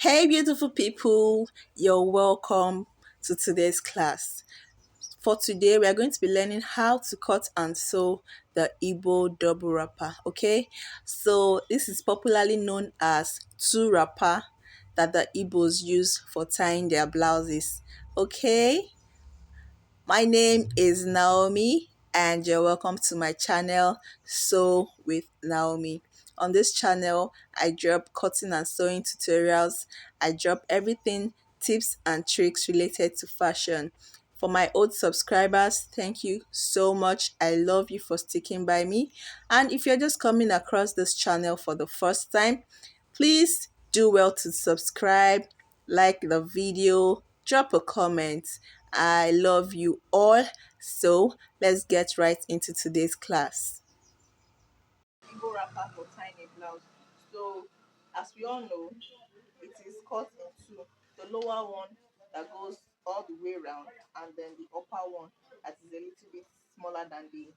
Hey, beautiful people, you're welcome to today's class. For today, we are going to be learning how to cut and sew the Igbo double wrapper. Okay, so this is popularly known as two wrapper that the Igbos use for tying their blouses. Okay, my name is Naomi, and you're welcome to my channel, Sew with Naomi. On this channel, I drop cutting and sewing tutorials. I drop everything, tips and tricks related to fashion. For my old subscribers, thank you so much. I love you for sticking by me. And if you're just coming across this channel for the first time, please do well to subscribe, like the video, drop a comment. I love you all. So let's get right into today's class. Igbo wrapper for tying a blouse. So, as we all know, it is cut in two. The lower one that goes all the way around, and then the upper one that is a little bit smaller than the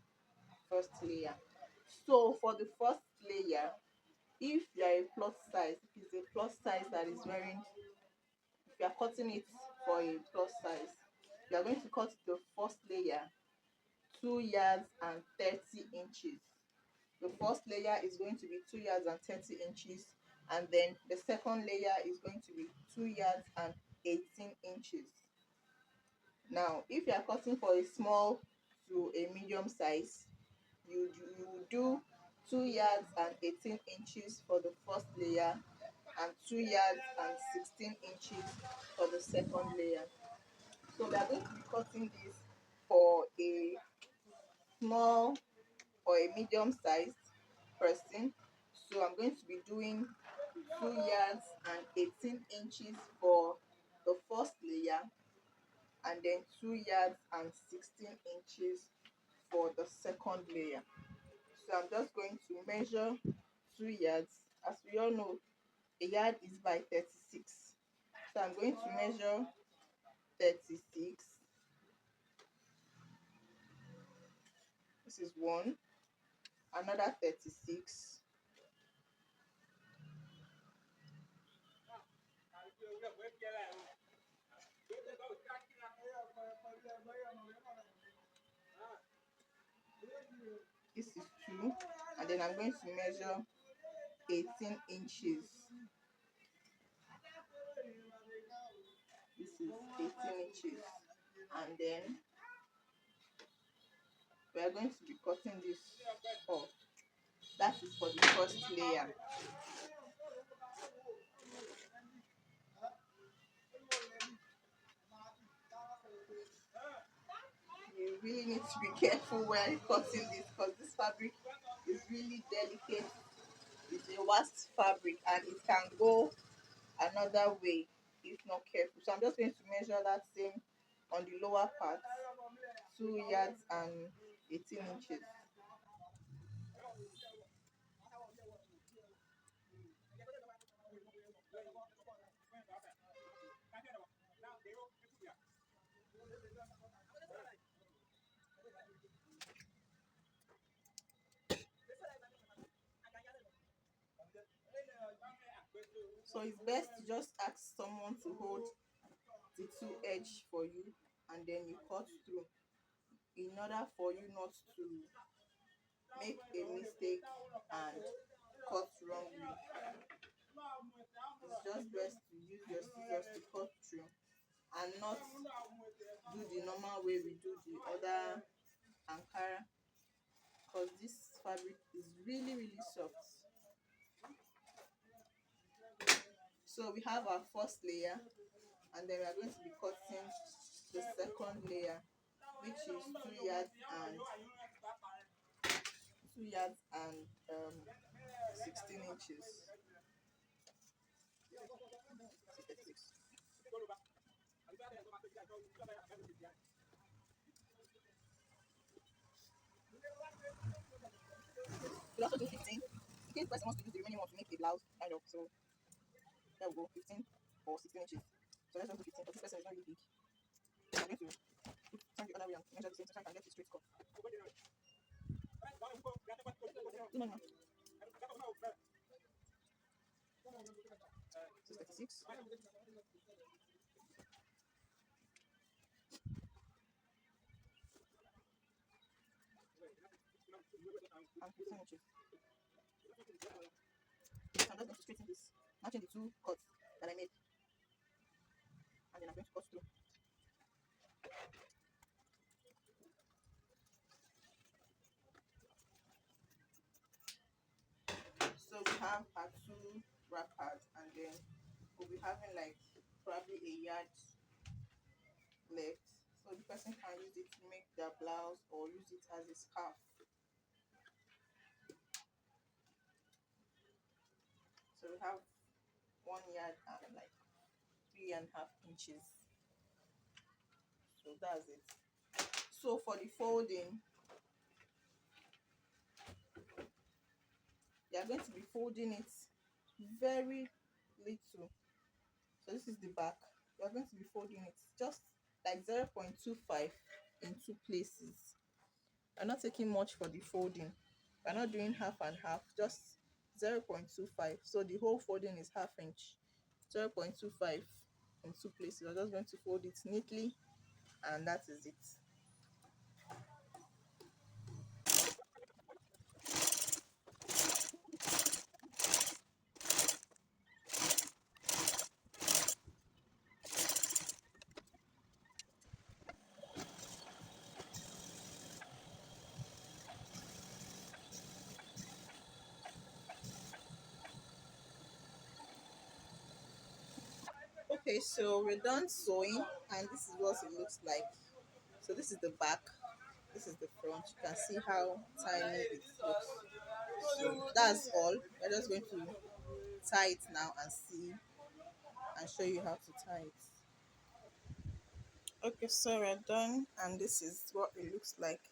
first layer. So, for the first layer, if you are a plus size, if it's a plus size that is wearing, if you are cutting it for a plus size, you are going to cut the first layer 2 yards and 30 inches. The first layer is going to be 2 yards and 30 inches, and then the second layer is going to be 2 yards and 18 inches. Now, if you are cutting for a small to a medium size, you do 2 yards and 18 inches for the first layer and 2 yards and 16 inches for the second layer. So we are going to be cutting this for a small or a medium sized person. So I'm going to be doing 2 yards and 18 inches for the first layer, and then 2 yards and 16 inches for the second layer. So I'm just going to measure 2 yards. As we all know, a yard is by 36. So I'm going to measure 36. This is one, another 36, this is two, and then I'm going to measure 18 inches. This is 18 inches, and then we are going to be cutting this off. That is for the first layer. You really need to be careful when cutting this, because this fabric is really delicate. It's a waxed fabric and it can go another way if not careful. So I'm just going to measure that same on the lower part, 2 yards and 18 inches. So it's best to just ask someone to hold the two edge for you, and then you cut through, in order for you not to make a mistake and cut wrongly. It's just best to use your scissors to cut through and not do the normal way we do the other Ankara, because this fabric is really soft. So we have our first layer, and then we are going to be cutting the second layer, which is 2 yards and 16 inches. We'll also do 15. In case the person wants to use the remaining one to make a blouse, kind of. So there we go, 15 or 16 inches. So let's just do 15, because this person is not really big. I'm going to turn the other way and measure the same so I can get a straight cut. No. 236. 6. And 15 inches. So I'm just going to straighten this, matching the two cuts that I made, and then I'm going to cut through. So we have our two wrappers, and then we'll be having like probably a yard left. So the person can use it to make their blouse or use it as a scarf. So we have 1 yard and like 3.5 inches. So that's it. So for the folding, you are going to be folding it very little. So this is the back. You are going to be folding it just like 0.25 in two places. I'm not taking much for the folding. We're not doing half and half, just 0.25. So the whole folding is half inch. 0.25 in two places. I'm just going to fold it neatly, and that is it. Okay, so we're done sewing, and this is what it looks like. So this is the back, this is the front. You can see how tiny it looks. So that's all. We're just going to tie it now and see and show you how to tie it. Okay, so we're done, and this is what it looks like.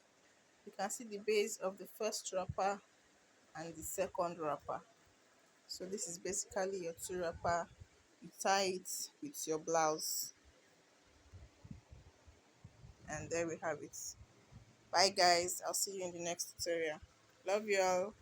You can see the base of the first wrapper and the second wrapper. So this is basically your two wrapper. You tie it with your blouse, and there we have it. Bye guys, I'll see you in the next tutorial. Love you all.